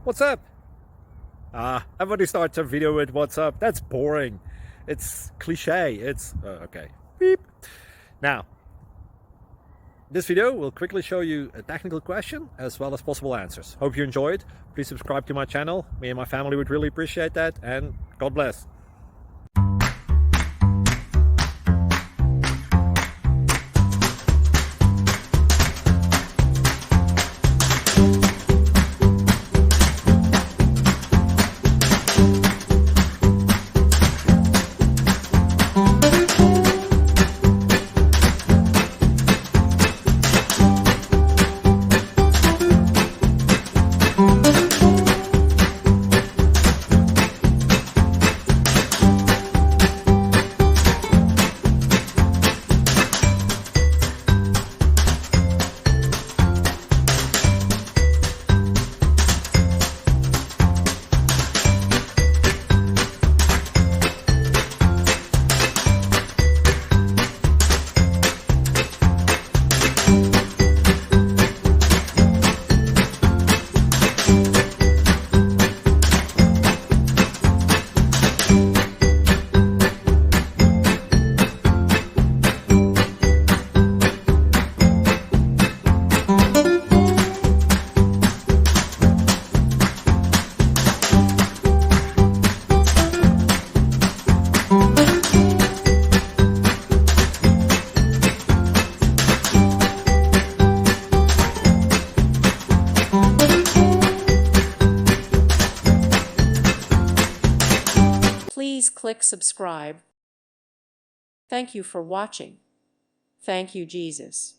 What's up? Everybody starts a video with what's up. That's boring. It's cliche. It's okay. Beep. Now, this video will quickly show you a technical question as well as possible answers. Hope you enjoyed. Please subscribe to my channel. Me and my family would really appreciate that, and God bless. Please click subscribe. Thank you for watching. Thank you, Jesus.